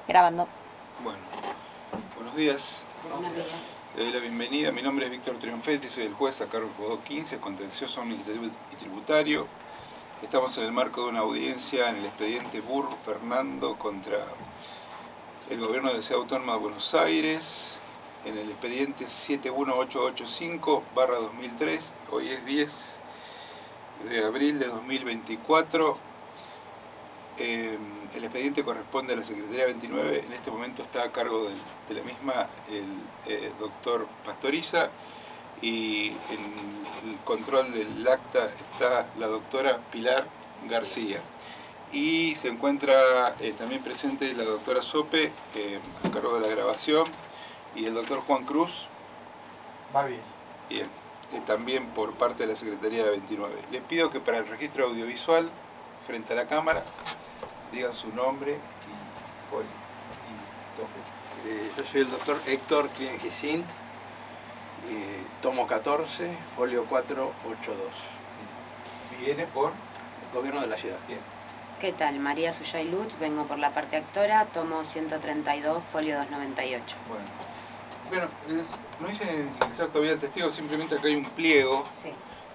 Grabando. Bueno, buenos días. Buenos días. Le doy la bienvenida. Mi nombre es Víctor Triunfetti, soy el juez a cargo del Juzgado 15, contencioso administrativo y tributario. Estamos en el marco de una audiencia en el expediente Burr Fernando contra el gobierno de la Ciudad Autónoma de Buenos Aires, en el expediente 71885/2003. Hoy es 10 de abril de 2024. El expediente corresponde a la Secretaría 29, en este momento está a cargo de la misma el doctor Pastoriza, y en el control del acta está la doctora Pilar García. Y se encuentra también presente la doctora Sope, a cargo de la grabación, y el doctor Juan Cruz. Va bien. Bien, también por parte de la Secretaría 29. Le pido que para el registro audiovisual, frente a la cámara, digan su nombre y toque. Yo soy el doctor Héctor Clien-Gicint, tomo 14, folio 482. Viene por Gobierno de la ciudad. Bien. ¿Qué tal? María Suyaylut, vengo por la parte actora, tomo 132, folio 298. Bueno, no hice ingresar todavía el testigo, simplemente acá hay un pliego Sí.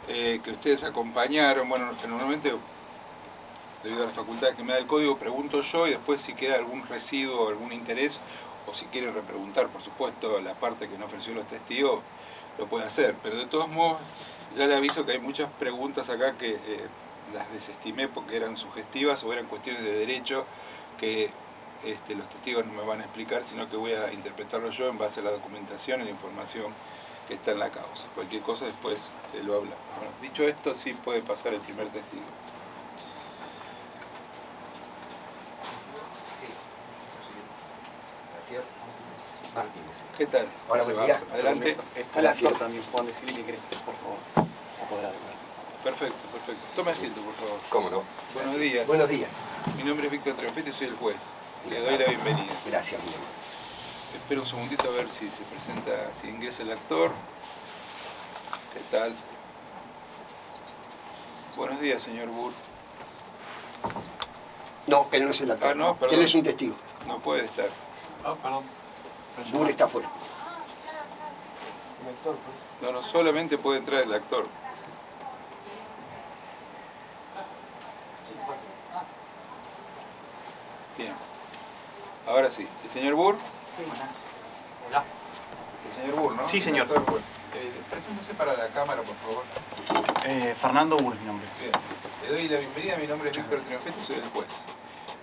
Que ustedes acompañaron. Bueno, normalmente, debido a las facultades que me da el código, pregunto yo y después si queda algún residuo, algún interés, o si quieren repreguntar, por supuesto, la parte que no ofreció los testigos, lo puede hacer. Pero de todos modos, ya le aviso que hay muchas preguntas acá que las desestimé porque eran sugestivas o eran cuestiones de derecho que los testigos no me van a explicar, sino que voy a interpretarlo yo en base a la documentación y la información que está en la causa. Cualquier cosa después lo habla. Bueno, dicho esto, sí puede pasar el primer testigo. Gracias. Martínez. ¿Qué tal? Hola, buen día. Adelante. Está el actor también, Juan, decirle que ingrese, por favor. Se podrá dejar. Perfecto, perfecto. Tome asiento, por favor. ¿Cómo no? Buenos días. Buenos días. Mi nombre es Víctor Triunfetti, soy el juez. Le doy la bienvenida. Gracias, bien. Espero un segundito a ver si se presenta, si ingresa el actor. ¿Qué tal? Buenos días, señor Burr. No, él no es el actor. Ah, no, perdón. Él es un testigo. No puede estar. Ah, perdón. Bull está afuera. El actor, pues. No, solamente puede entrar el actor. Bien. Ahora sí. ¿El señor Burr? Sí. Hola. El señor Burr, ¿no? Sí, señor. El actor Burr. Preséntese para la cámara, por favor. Fernando Burr es mi nombre. Bien. Le doy la bienvenida. Mi nombre es Víctor Triunfetti, soy el juez.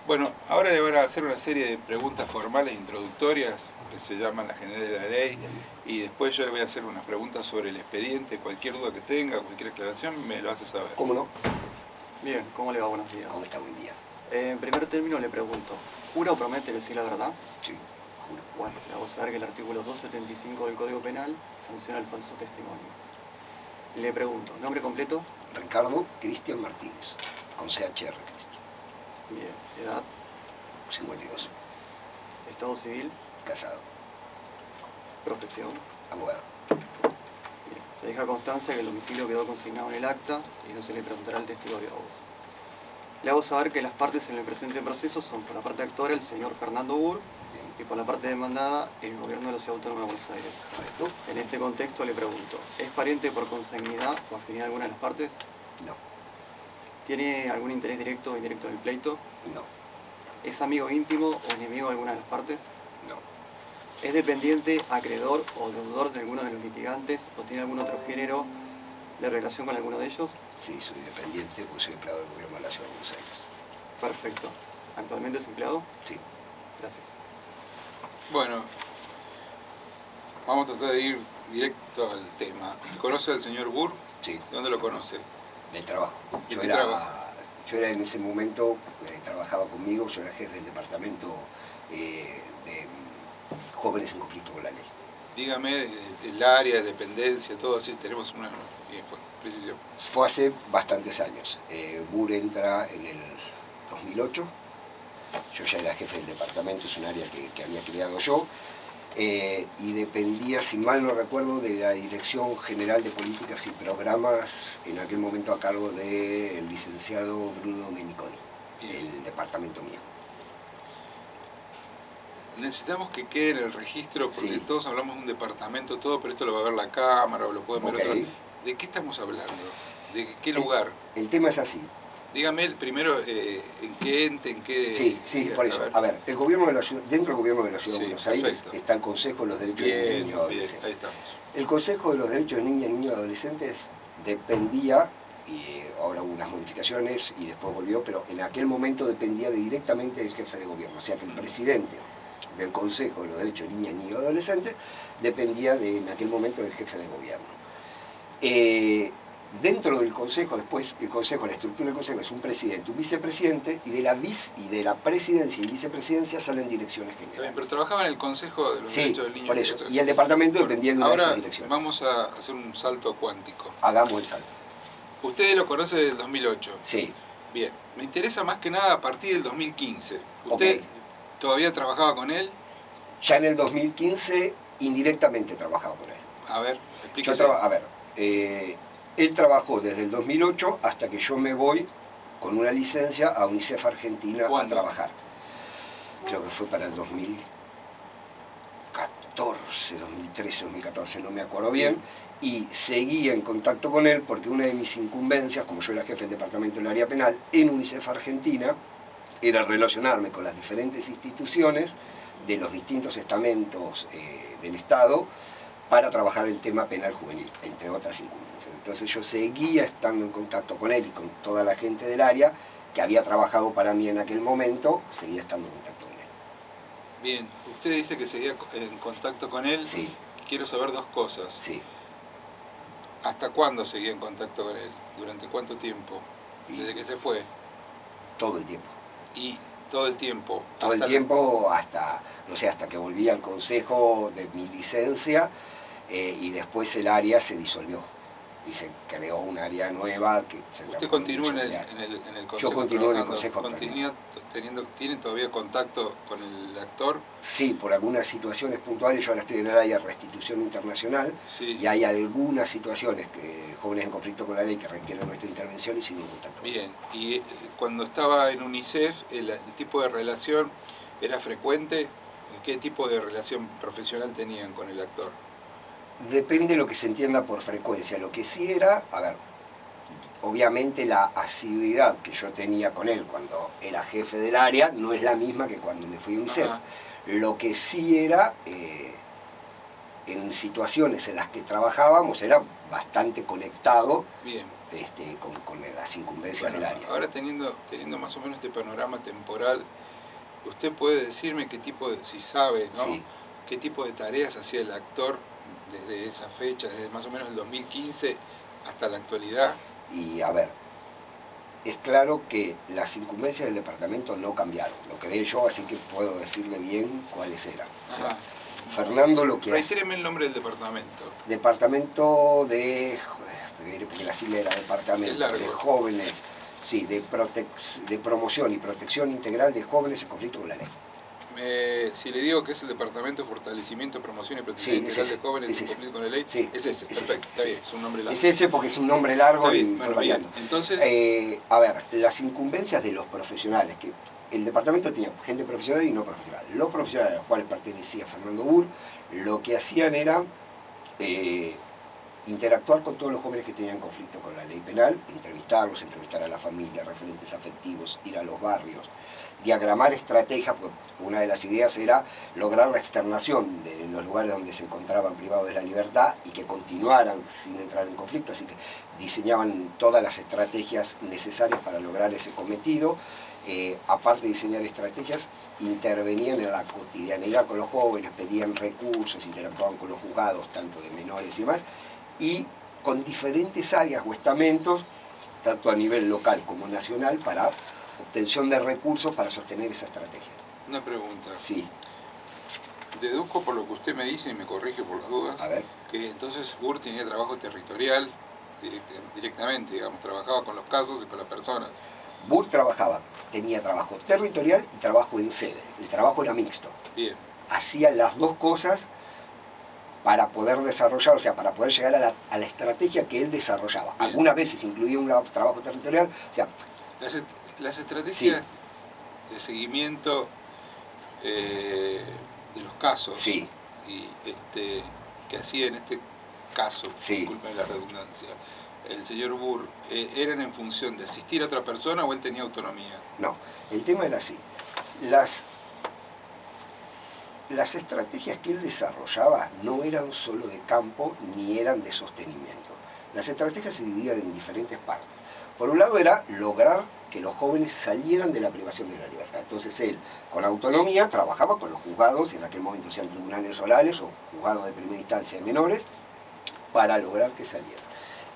Bueno, ahora le van a hacer una serie de preguntas formales introductorias que se llaman las generales de la ley, y después yo le voy a hacer unas preguntas sobre el expediente. Cualquier duda que tenga, cualquier aclaración, me lo hace saber. ¿Cómo no? Bien, ¿cómo le va? Buenos días. ¿Cómo está? Buen día. En primer término le pregunto, ¿jura o promete decir la verdad? Sí, juro. Bueno, le hago saber que el artículo 275 del Código Penal sanciona el falso testimonio. Le pregunto, ¿nombre completo? Ricardo Cristian Martínez, con CHR, Cristian. Bien, ¿edad? 52. ¿Estado civil? Casado. ¿Profesión? Abogado. Bien, se deja constancia que el domicilio quedó consignado en el acta y no se le preguntará al testigo de voz. Le hago saber que las partes en el presente proceso son, por la parte actora, el señor Fernando Burr, Bien. y por la parte demandada, el gobierno de la Ciudad Autónoma de Buenos Aires. Correcto. En este contexto le pregunto, ¿es pariente por consanguinidad o afinidad alguna de las partes? No. ¿Tiene algún interés directo o indirecto en el pleito? No. ¿Es amigo íntimo o enemigo de alguna de las partes? No. ¿Es dependiente, acreedor o deudor de alguno de los litigantes o tiene algún otro género de relación con alguno de ellos? Sí, soy dependiente porque soy empleado del gobierno de la Ciudad de Buenos Aires. Perfecto. ¿Actualmente es empleado? Sí. Gracias. Bueno, vamos a tratar de ir directo al tema. ¿Conoce al señor Burr? Sí. ¿Dónde lo conoce? Del trabajo. Del trabajo. Yo era en ese momento, trabajaba conmigo, yo era jefe del departamento de jóvenes en conflicto con la ley. Dígame el área, de dependencia, todo así, tenemos una precisión. Fue hace bastantes años. Burr entra en el 2008. Yo ya era jefe del departamento, es un área que había creado yo. Y dependía, si mal no recuerdo, de la Dirección General de Políticas y Programas, en aquel momento a cargo del licenciado Bruno Meniconi, el departamento mío. necesitamos que quede en el registro, porque Sí. todos hablamos de un departamento, todo, pero esto lo va a ver la Cámara o lo pueden ver Ok. otros. ¿De qué estamos hablando? ¿De qué El- lugar? El tema es así. Dígame primero en qué ente, en qué... Sí, por eso. A ver, el gobierno de la ciudad, dentro del gobierno de la Ciudad de Sí, Buenos Aires perfecto. está el Consejo de los Derechos de Niñas y Bien, Niños y bien, Adolescentes. ahí estamos. El Consejo de los Derechos de Niñas y Niños y Adolescentes dependía, y ahora hubo unas modificaciones y después volvió, pero en aquel momento dependía directamente del jefe de gobierno. O sea que el presidente del Consejo de los Derechos de Niñas y Niños y Adolescentes dependía en aquel momento del jefe de gobierno. Dentro del Consejo, después el Consejo, la estructura del Consejo es un presidente, un vicepresidente, y de la presidencia y vicepresidencia salen direcciones Está bien, generales. pero trabajaba en el Consejo de los Sí, Derechos del Niño. por eso. Esto- Y el departamento Bueno, dependía de una de ahora esas direcciones. vamos a hacer un salto cuántico. Hagamos el salto. Usted lo conoce desde el 2008. Sí, Bien, me interesa más que nada a partir del 2015. ¿Usted Ok. todavía trabajaba con él? ya en el 2015 indirectamente trabajaba con él. A ver, Yo explíquese. a ver, él trabajó desde el 2008 hasta que yo me voy con una licencia a UNICEF Argentina ¿Cuándo? a trabajar. Creo que fue para el 2014, 2013, 2014, no me acuerdo bien. Y seguí en contacto con él porque una de mis incumbencias, como yo era jefe del departamento del área penal en UNICEF Argentina, era relacionarme con las diferentes instituciones de los distintos estamentos del Estado para trabajar el tema penal juvenil, entre otras incumbencias. Entonces yo seguía estando en contacto con él y con toda la gente del área que había trabajado para mí en aquel momento, seguía estando en contacto con él. Bien, usted dice que seguía en contacto con él. Sí, Quiero saber dos cosas. sí. ¿Hasta cuándo seguía en contacto con él? ¿Durante cuánto tiempo? Y Desde que se fue. todo el tiempo. Y todo el tiempo. Todo el hasta- tiempo hasta, no sé, hasta que volví al consejo de mi licencia y después el área se disolvió y se creó un área nueva que se ¿Usted llamó continúa en Dirección el, del Área. en el consejo? continúo en el trabajando? consejo ¿Tiene todavía contacto con el actor? Sí, por algunas situaciones puntuales, yo ahora estoy en el área de restitución internacional Sí. y hay algunas situaciones que jóvenes en conflicto con la ley que requieren nuestra intervención y sigo en contacto. Bien. ¿Y cuando estaba en UNICEF, el tipo de relación era frecuente? ¿Qué tipo de relación profesional tenían con el actor? Depende de lo que se entienda por frecuencia. Lo que sí era, a ver, obviamente la asiduidad que yo tenía con él cuando era jefe del área no es la misma que cuando me fui a UNICEF. Ajá. Lo que sí era, en situaciones en las que trabajábamos, era bastante conectado Bien. con las incumbencias Bueno, del área. ahora teniendo más o menos este panorama temporal, ¿usted puede decirme qué tipo de, si sabe, ¿no? Sí. qué tipo de tareas hacía el actor desde esa fecha, desde más o menos el 2015 hasta la actualidad? Y a ver, es claro que las incumbencias del departamento no cambiaron, lo creé yo, así que puedo decirle bien cuáles eran. O sea, Ajá. Fernando lo que hace, Reitéreme el nombre del departamento. departamento de, porque la sigla era Es departamento largo. de jóvenes, sí, de promoción y protección integral de jóvenes en conflicto con la ley. Si le digo que es el Departamento de Fortalecimiento, Promoción y Protección Sí, es Integral ese, de Jóvenes es en ese. conflicto con la ley, Sí, es ese, es ese, perfecto, está es bien, ese. es un nombre largo. Es ese porque es un nombre largo Está y bien, fue bueno, bien. variando. Entonces, A ver, las incumbencias de los profesionales, que el departamento tenía gente profesional y no profesional. Los profesionales a los cuales pertenecía Fernando Burr, lo que hacían era interactuar con todos los jóvenes que tenían conflicto con la ley penal, entrevistarlos, entrevistar a la familia, referentes afectivos, ir a los barrios, diagramar estrategias, porque una de las ideas era lograr la externación de los lugares donde se encontraban privados de la libertad y que continuaran sin entrar en conflicto, así que diseñaban todas las estrategias necesarias para lograr ese cometido. Aparte de diseñar estrategias, intervenían en la cotidianidad con los jóvenes, pedían recursos, interactuaban con los juzgados, tanto de menores y más, y con diferentes áreas o estamentos, tanto a nivel local como nacional, para obtención de recursos para sostener esa estrategia. una pregunta. Sí, Deduzco por lo que usted me dice y me corrige por las dudas, a ver, que entonces Burr tenía trabajo territorial directamente, digamos, trabajaba con los casos y con las personas. Burr tenía trabajo territorial y trabajo en sede, el trabajo era mixto. Bien, Hacía las dos cosas para poder desarrollar, o sea, para poder llegar a la estrategia que él desarrollaba. Bien. Algunas veces incluía un trabajo territorial, o sea, las estrategias de seguimiento de los casos. Sí. Y que hacía en este caso, Sí. disculpen la redundancia, el señor Burr, ¿eran en función de asistir a otra persona o él tenía autonomía? No, el tema era así. Las estrategias que él desarrollaba no eran solo de campo ni eran de sostenimiento. Las estrategias se dividían en diferentes partes. Por un lado era lograr que los jóvenes salieran de la privación de la libertad. Entonces él, con autonomía, trabajaba con los juzgados, en aquel momento sean tribunales orales o juzgados de primera instancia de menores, para lograr que salieran.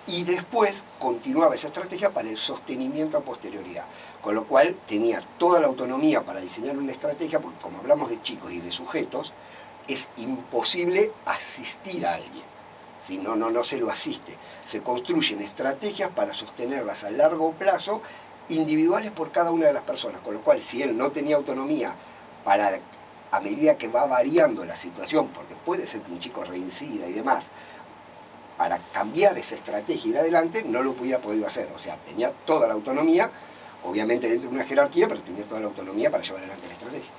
Y después continuaba esa estrategia para el sostenimiento a posterioridad, con lo cual tenía toda la autonomía para diseñar una estrategia, porque como hablamos de chicos y de sujetos, es imposible asistir a alguien, si no se lo asiste. Se construyen estrategias para sostenerlas a largo plazo, individuales por cada una de las personas, con lo cual si él no tenía autonomía para, a medida que va variando la situación, porque puede ser que un chico reincida y demás, para cambiar esa estrategia y ir adelante, no lo hubiera podido hacer. O sea, tenía toda la autonomía, obviamente dentro de una jerarquía, pero tenía toda la autonomía para llevar adelante la estrategia.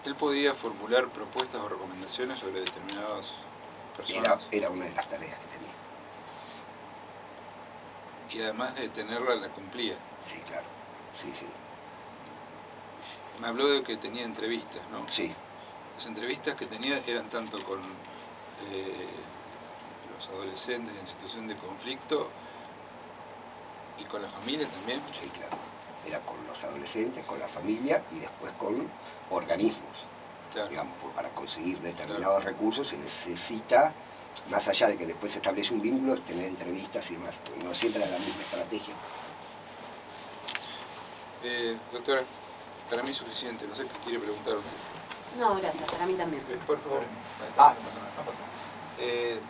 ¿Él podía formular propuestas o recomendaciones sobre determinadas personas? Era una de las tareas que tenía. Y además de tenerla, la cumplía. Sí, claro. Sí, sí. Me habló de que tenía entrevistas, ¿no? Sí. Las entrevistas que tenía eran tanto con los adolescentes en situación de conflicto y con la familia también. Sí, claro. Era con los adolescentes, con la familia y después con organismos. Claro. Digamos, para conseguir determinados recursos se necesita, más allá de que después se establece un vínculo, tener entrevistas y demás. No siempre era la misma estrategia. Doctora, para mí es suficiente. No sé qué quiere preguntar usted. No, gracias, para mí también. Por favor.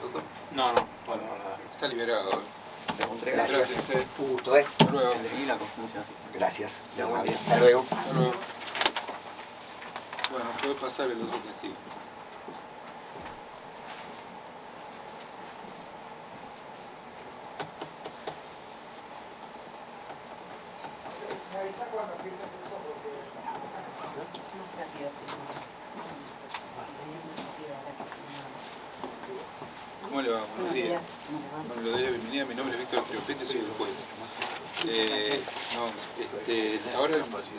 Doctor, No, bueno, nada. está liberado. Pregunté Gracias. Gracias. Un gusto, ¿eh? Hasta luego. Seguí la constancia de asistencia. Gracias. Ya, buen día. Hasta luego. Hasta luego. Bueno, puede pasar el otro testigo. Gracias. ¿Cómo le va? Buenos días. ¿Cómo le va? Bueno, le doy la bienvenida. Mi nombre es Víctor Triopete, soy el juez. Ahora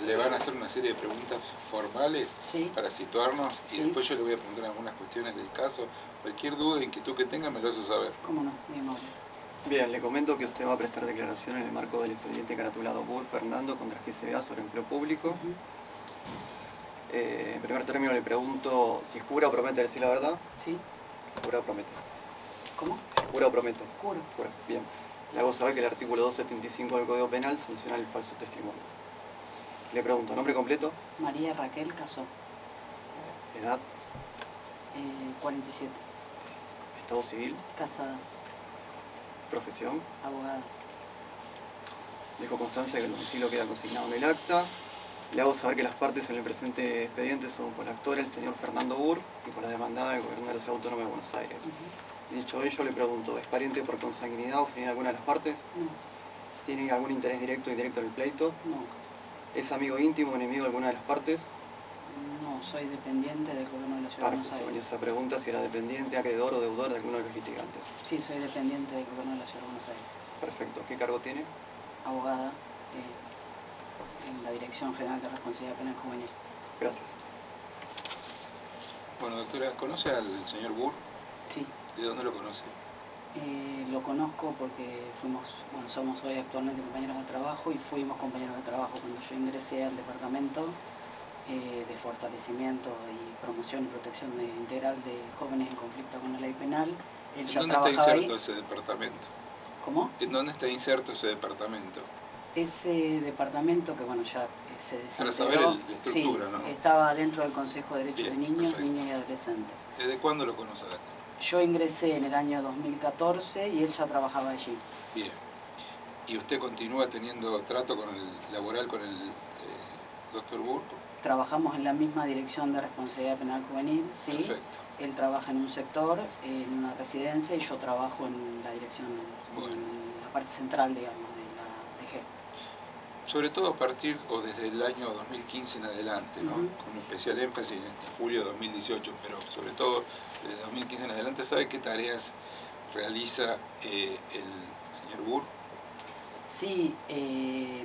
le van a hacer una serie de preguntas formales Sí. para situarnos y Sí. después yo le voy a preguntar algunas cuestiones del caso. Cualquier duda, inquietud que tenga me lo hace saber. ¿Cómo no? Muy amable. Bien, le comento que usted va a prestar declaración en el marco del expediente caratulado Burr Fernando contra GCBA sobre empleo público. Ujú. En primer término le pregunto si jura o promete decir la verdad. ¿Sí? Jura o promete. ¿Cómo? Si jura o promete. Juro. Jura. Bien. Le hago saber que el artículo 275 del Código Penal sanciona el falso testimonio. Le pregunto, nombre completo, María Raquel Casó, edad, 47, estado civil, casada, profesión. abogada. Dejo constancia que el domicilio queda consignado en el acta. Le hago saber que las partes en el presente expediente son por la actora, el señor Fernando Burr, y por la demandada, el gobierno de la Ciudad Autónoma de Buenos Aires. Ujú. Dicho ello, le pregunto, ¿es pariente por consanguinidad o afinidad de alguna de las partes? No, ¿Tiene algún interés directo o indirecto en el pleito? no, ¿Es amigo íntimo o enemigo de alguna de las partes? no, soy dependiente del gobierno de la Ciudad de Para Buenos justo venía Aires. esa pregunta, si era dependiente, acreedor o deudor de alguno de los litigantes. Sí, soy dependiente del gobierno de la Ciudad de Buenos Aires. Perfecto. ¿Qué cargo tiene? Abogada en la Dirección General de Responsabilidad Penal Juvenil. Gracias. Bueno, doctora, ¿conoce al señor Burr? Sí, ¿De dónde lo conoce? lo conozco porque somos hoy actualmente compañeros de trabajo y fuimos compañeros de trabajo cuando yo ingresé al departamento de fortalecimiento y promoción y protección integral de jóvenes en conflicto con la ley penal. Él ¿En ya dónde está trabajaba inserto ahí. ese departamento? ¿Cómo? ¿En dónde está inserto ese departamento? Ese departamento que ya se Para desintegró, saber la estructura, sí, ¿no? estaba dentro del Consejo de Derechos Bien, de Niños, perfecto. Niñas y Adolescentes. ¿Desde cuándo lo conoce a Gato? Yo ingresé en el año 2014 y él ya trabajaba allí. Bien. ¿Y usted continúa teniendo trato con el laboral con el doctor Burr? Trabajamos en la misma dirección de responsabilidad penal juvenil, sí. Perfecto. Él trabaja en un sector, en una residencia, y yo trabajo en la dirección, Bueno. en la parte central, digamos, de la DG. Sobre todo a partir o desde el año 2015 en adelante, ¿no? Ujú. Con especial énfasis en julio de 2018, pero sobre todo desde 2015 en adelante. ¿Sabe qué tareas realiza el señor Burr? Sí, el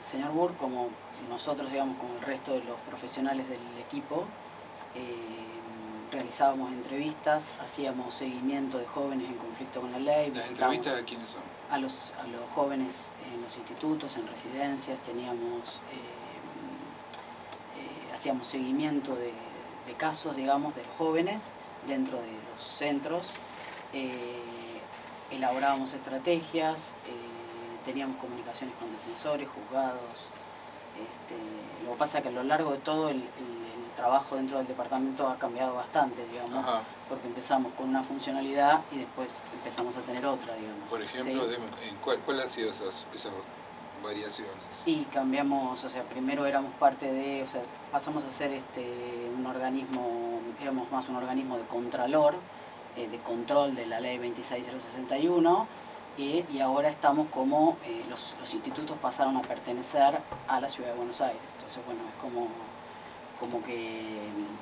señor Burr, como nosotros, digamos, como el resto de los profesionales del equipo, realizábamos entrevistas, hacíamos seguimiento de jóvenes en conflicto con la ley. ¿Las visitábamos entrevistas de quiénes son? a los jóvenes en los institutos, en residencias, teníamos, hacíamos seguimiento de casos, digamos, de los jóvenes dentro de los centros, elaborábamos estrategias, teníamos comunicaciones con defensores, juzgados. Lo que pasa es que a lo largo de todo el trabajo dentro del departamento ha cambiado bastante, digamos, Ajá. porque empezamos con una funcionalidad y después empezamos a tener otra, digamos. Por ejemplo, ¿sí? ¿cuál han sido esas variaciones? Y cambiamos, o sea, primero éramos parte de, o sea, pasamos a ser un organismo, éramos más un organismo de contralor, de control de la ley 26061, y ahora estamos como, los institutos pasaron a pertenecer a la Ciudad de Buenos Aires. Entonces, bueno, es como que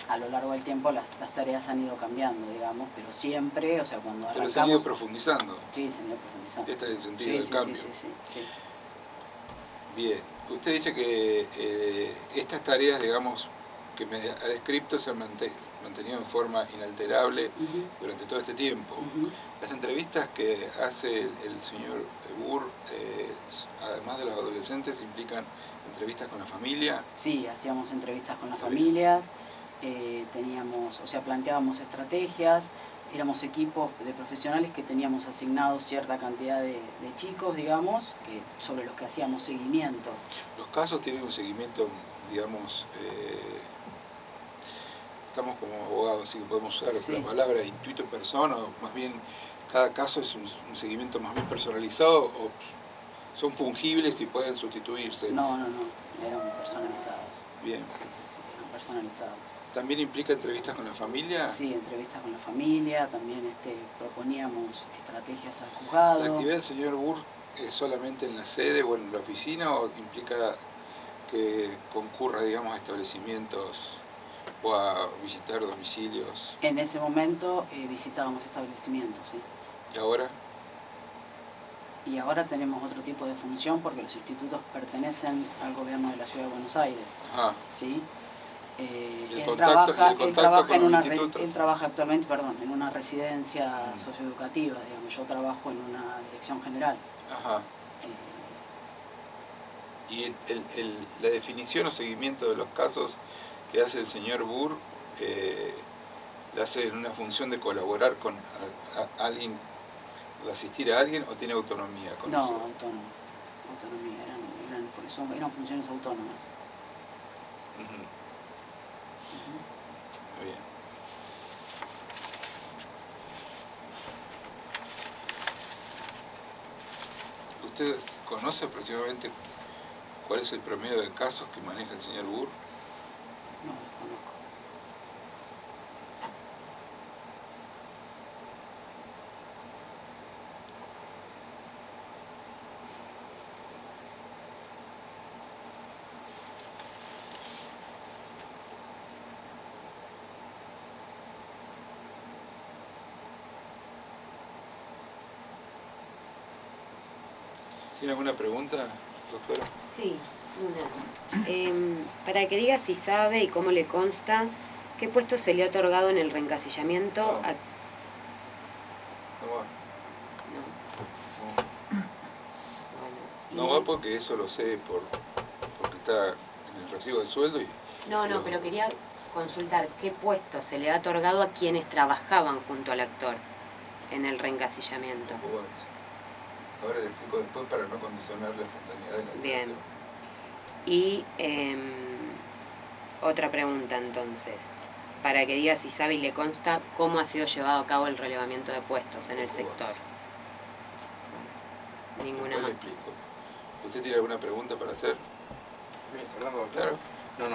a lo largo del tiempo las tareas han ido cambiando, digamos, pero siempre, o sea, cuando arrancamos... Pero se han ido profundizando. Sí, se han ido profundizando. Este es el sentido Sí, del sí, cambio. Sí. Bien, usted dice que estas tareas, digamos, que me ha descrito se han mantenido en forma inalterable Ujú. durante todo este tiempo. Ujú. Las entrevistas que hace el señor Burr, además de los adolescentes, implican entrevistas con la familia. Sí, hacíamos entrevistas con las Está bien. familias, teníamos, o sea, planteábamos estrategias, éramos equipos de profesionales que teníamos asignados cierta cantidad de chicos, digamos, sobre los que hacíamos seguimiento. Los casos tienen un seguimiento, digamos, estamos como abogados, así que podemos usar Sí. la palabra intuito persona, o más bien cada caso es un seguimiento más bien personalizado, o son fungibles y pueden sustituirse. No, eran personalizados. Bien. Sí, eran personalizados. ¿También implica entrevistas con la familia? Sí, entrevistas con la familia, también proponíamos estrategias al juzgado. ¿La actividad del señor Burr es solamente en la sede o en la oficina, o implica que concurra, digamos, a establecimientos o a visitar domicilios? En ese momento visitábamos establecimientos, ¿sí? ¿Y ahora? Y ahora tenemos otro tipo de función porque los institutos pertenecen al gobierno de la Ciudad de Buenos Aires, Ajá. ¿sí? el Él contacto trabaja con en los institutos. él trabaja actualmente, en una residencia Mm. socioeducativa, digamos. Yo trabajo en una dirección general. Ajá. Y la definición o seguimiento de los casos que hace el señor Burr, ¿la hace en una función de colaborar con alguien, de asistir a alguien, o tiene autonomía con No, eso? autonomía, eran funciones autónomas. Ujú. Ujú. Muy bien. ¿Usted conoce aproximadamente cuál es el promedio de casos que maneja el señor Burr? No, desconozco. ¿Tiene alguna pregunta, doctora? Sí, una. Para que diga si sabe y cómo le consta, ¿qué puesto se le ha otorgado en el reencasillamiento? No. a- No va. No, bueno, No va porque eso lo sé porque está en el recibo de sueldo y... No, pero quería consultar qué puesto se le ha otorgado a quienes trabajaban junto al actor en el reencasillamiento. Tampoco es. Ahora le explico después para no condicionar la espontaneidad de la Bien. pregunta. Y otra pregunta entonces, para que diga si sabe y le consta cómo ha sido llevado a cabo el relevamiento de puestos en el sector. Ninguna Después le más. explico. ¿Usted tiene alguna pregunta para hacer? Fernando, Claro. No,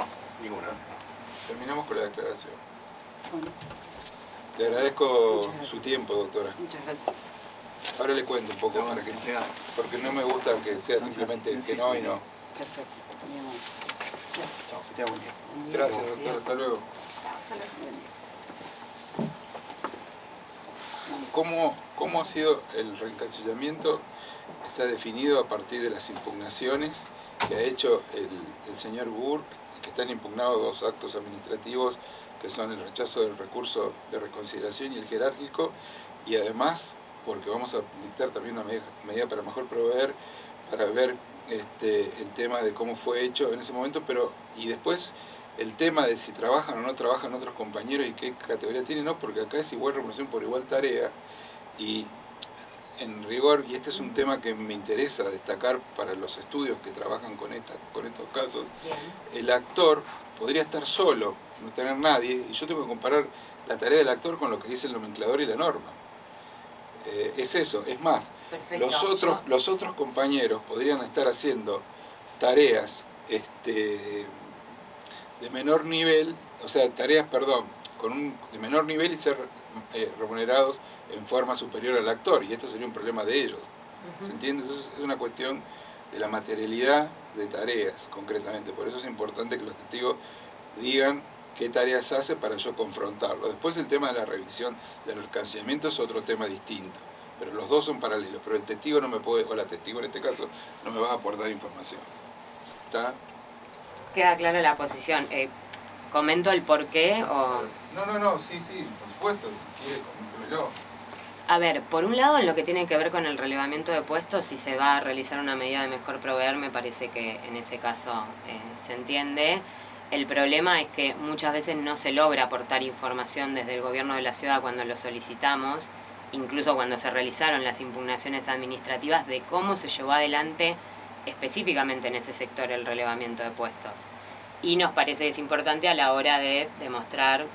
ninguna. Terminamos con la declaración. Bueno, Le agradezco Muchas gracias. su tiempo, doctora. muchas gracias. Ahora le cuento un poco Pero, para que... entregar. Porque no me gusta que sea No, simplemente sí, que no y sí. no. Perfecto. Muy amable. Gracias. Chao, que tenga buen día. Buen día. Gracias, doctora. Hasta luego. Buen día. ¿Cómo ha sido el reencancillamiento? Está definido a partir de las impugnaciones que ha hecho el señor Burr, que están impugnados dos actos administrativos que son el rechazo del recurso de reconsideración y el jerárquico, y además porque vamos a dictar también una medida para mejor proveer, para ver el tema de cómo fue hecho en ese momento, y después el tema de si trabajan o no trabajan otros compañeros y qué categoría tienen, no, porque acá es igual remuneración por igual tarea, y en rigor, y este es un tema que me interesa destacar para los estudios que trabajan con estos casos, Bien. el actor podría estar solo, no tener nadie, y yo tengo que comparar la tarea del actor con lo que dice el nomenclador y la norma. Es eso, es más, Perfecto. los otros compañeros podrían estar haciendo tareas de menor nivel, o sea, tareas, perdón, de menor nivel y ser remunerados en forma superior al actor, y esto sería un problema de ellos. Ujú. ¿Se entiende? Entonces es una cuestión de la materialidad de tareas, concretamente. Por eso es importante que los testigos digan qué tareas hace para yo confrontarlo. Después el tema de la revisión del recancillamiento es otro tema distinto, pero los dos son paralelos, pero el testigo no me puede, o la testigo en este caso, no me va a aportar información. ¿Está? Queda clara la posición. ¿Comento el por qué o...? No, sí, por supuesto, si quiere, coméntemelo. A ver, por un lado, en lo que tiene que ver con el relevamiento de puestos, si se va a realizar una medida de mejor proveer, me parece que en ese caso se entiende. El problema es que muchas veces no se logra aportar información desde el gobierno de la ciudad cuando lo solicitamos, incluso cuando se realizaron las impugnaciones administrativas, de cómo se llevó adelante específicamente en ese sector el relevamiento de puestos. Y nos parece que es importante a la hora de demostrar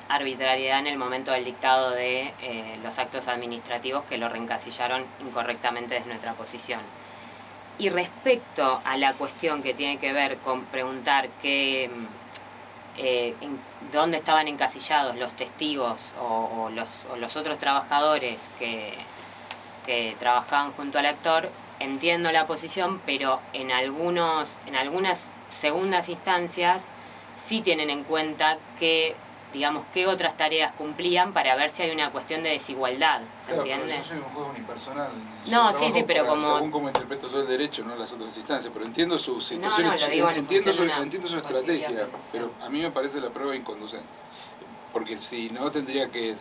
arbitrariedad en el momento del dictado de los actos administrativos que lo reencasillaron incorrectamente desde nuestra posición. Y respecto a la cuestión que tiene que ver con preguntar dónde estaban encasillados los testigos o los otros trabajadores que trabajaban junto al actor, entiendo la posición, pero en algunas segundas instancias sí tienen en cuenta que, digamos, qué otras tareas cumplían para ver si hay una cuestión de desigualdad, ¿se entiende? Yo soy un juez unipersonal. No, sí, pero según como interpreto yo el derecho, no las otras instancias, pero entiendo su situación, lo digo en entiendo función su de una estrategia, posibilidad. pero a mí me parece la prueba inconducente, porque si no tendría que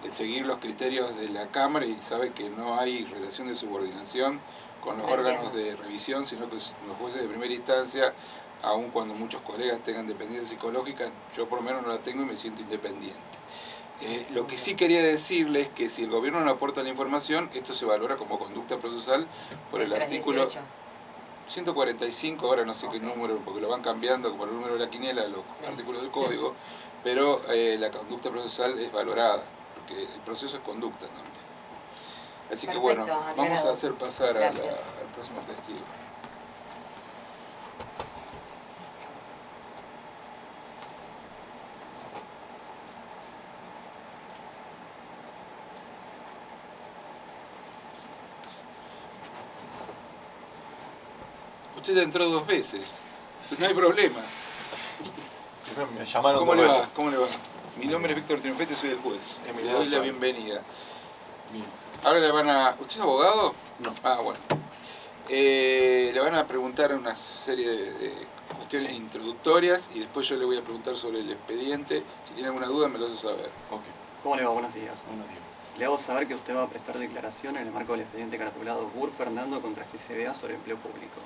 seguir los criterios de la Cámara, y sabe que no hay relación de subordinación con los órganos de revisión, sino que los jueces de primera instancia, aun cuando muchos colegas tengan dependencia psicológica, yo por lo menos no la tengo y me siento independiente. Lo que sí quería decirles es que si el gobierno no aporta la información, esto se valora como conducta procesal por el artículo 145, ahora no sé qué número, porque lo van cambiando como el número de la quiniela, los artículos del código, pero la conducta procesal es valorada, porque el proceso es conducta también. Así que bueno, vamos a hacer pasar al próximo testigo. Usted ya entró 2 veces, no hay problema. Me llamaron ¿Cómo le dos va? veces. ¿Cómo le va? Mi nombre es Víctor Triunfete, soy el juez. Le doy la bienvenida. Bien. Ahora le van a... ¿Usted es abogado? No. Ah, bueno. Le van a preguntar una serie de cuestiones introductorias y después yo le voy a preguntar sobre el expediente. Si tiene alguna duda me lo hace saber. Ok. ¿Cómo le va? Buenos días. Buenos días. Le hago saber que usted va a prestar declaración en el marco del expediente caratulado Burr Fernando contra GCBA sobre empleo público.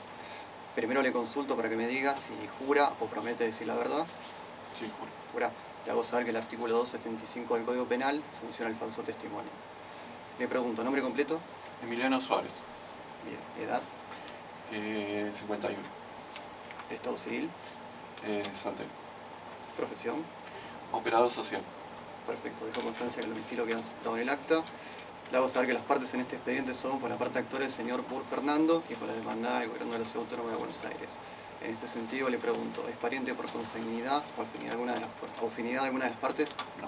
Primero le consulto para que me diga si jura o promete decir la verdad. Sí, juro. Jura. Le hago saber que el artículo 275 del Código Penal sanciona el falso testimonio. Le pregunto, ¿nombre completo? Emiliano Suárez, Bien. ¿Edad? 51, ¿Estado civil? soltero. ¿Profesión? Operador social. Perfecto. Dejo constancia que el domicilio queda citado en el acta. Le hago saber que las partes en este expediente son, por la parte actora, el señor Burr Fernando y por la demandada del Gobierno de la Ciudad Autónoma de Buenos Aires. En este sentido le pregunto, ¿es pariente por consanguinidad o afinidad de alguna de las partes? No.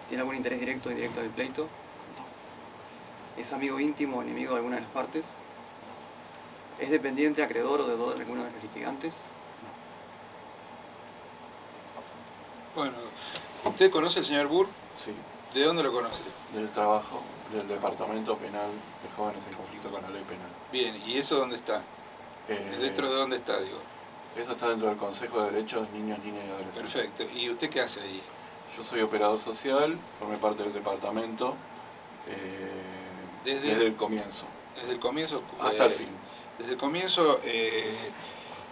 ¿Tiene algún interés directo o indirecto en el pleito? ¿Es amigo íntimo o enemigo de alguna de las partes? ¿Es dependiente, acreedor o deudor de alguno de los litigantes? Bueno, ¿usted conoce al señor Burr? Sí. ¿De dónde lo conoce? Del trabajo del Departamento Penal de Jóvenes en Conflicto con la Ley Penal. Bien, ¿y eso dónde está? ¿Dentro de dónde está, digo? Eso está dentro del Consejo de Derechos de Niños, Niñas y Adolescentes. Perfecto. ¿Y usted qué hace ahí? Yo soy operador social, formé parte del departamento desde el comienzo. Desde el comienzo. Hasta el fin. Desde el comienzo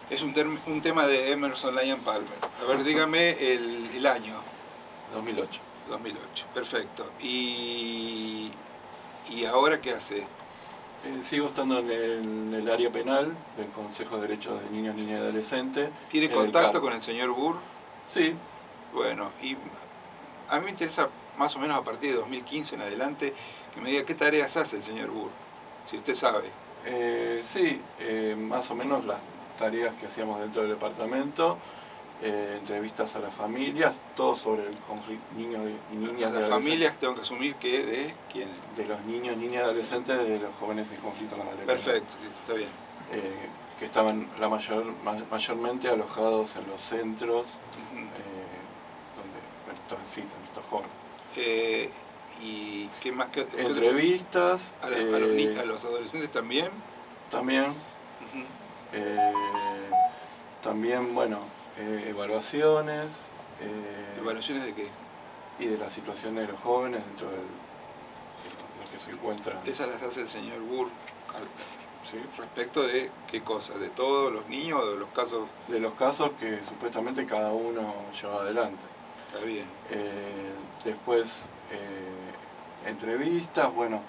es un tema de Emerson Lyon Palmer. A ver, dígame el año. 2008. 2008, perfecto. ¿Y ahora qué hace? Sigo estando en el área penal del Consejo de Derechos de Niños, Niñas y Adolescentes. ¿Tiene en contacto el con el señor Burr? Sí. Bueno, y a mí me interesa más o menos a partir de 2015 en adelante que me diga qué tareas hace el señor Burr, si usted sabe. Sí, más o menos las tareas que hacíamos dentro del departamento, entrevistas a las familias, todo sobre el conflicto niños y niñas. Las familias tengo que asumir que de quién. De los niños, niñas y adolescentes, de los jóvenes en conflicto con la ley. Perfecto, está bien. Que estaban mayormente alojados en los centros donde transitan estos jóvenes. ¿Y qué más que entrevistas a los adolescentes también? También. Uh-huh. También, bueno, evaluaciones. ¿Evaluaciones de qué? Y de la situación de los jóvenes dentro de los que se encuentran. ¿Esas las hace el señor Burr? ¿Sí? ¿Respecto de qué cosas? ¿De todos los niños o de los casos? De los casos que supuestamente cada uno lleva adelante. Está bien. Después, entrevistas, bueno,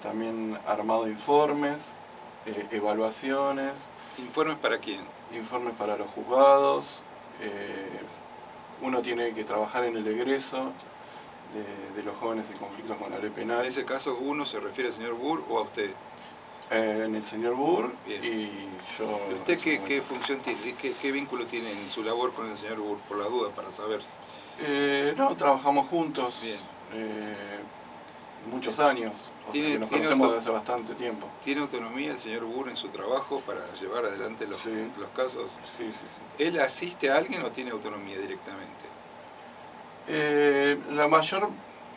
también armado informes, evaluaciones. ¿Informes para quién? Informes para los juzgados. Uno tiene que trabajar en el egreso de los jóvenes en conflicto con la ley penal. En ese caso, ¿uno se refiere al señor Burr o a usted? En el señor Burr. Bien. Y yo... ¿Y usted qué función tiene? ¿Qué vínculo tiene en su labor con el señor Burr? Por las dudas, para saber. No, trabajamos juntos. Bien. Muchos años. O sea que nos conocemos desde hace bastante tiempo. ¿Tiene autonomía el señor Burr en su trabajo para llevar adelante los casos? Sí. ¿Él asiste a alguien o tiene autonomía directamente?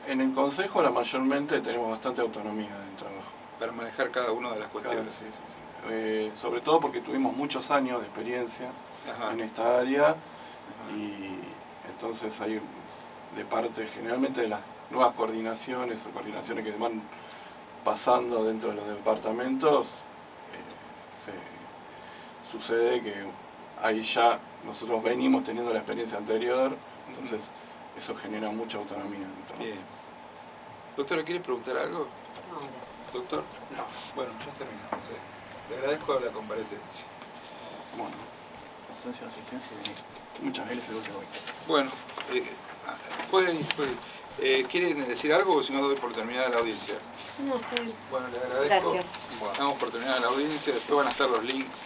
En el consejo mayormente tenemos bastante autonomía en el trabajo. Para manejar cada una de las cuestiones. Sí. Sobre todo porque tuvimos muchos años de experiencia en esta área. Ajá. Y entonces hay de parte generalmente de las nuevas coordinaciones o coordinaciones que van pasando dentro de los departamentos, sucede que ahí ya nosotros venimos teniendo la experiencia anterior, entonces eso genera mucha autonomía. Bien. Doctora, ¿quiere preguntar algo? No, gracias. ¿Doctor? No. Bueno, ya terminamos. Le agradezco la comparecencia. Bueno. Constancia de asistencia de muchas gracias. Bueno, pueden ir. ¿Quieren decir algo o si no doy por terminada la audiencia? No, estoy bien. Bueno, le agradezco. Gracias. Damos por terminada la audiencia, después van a estar los links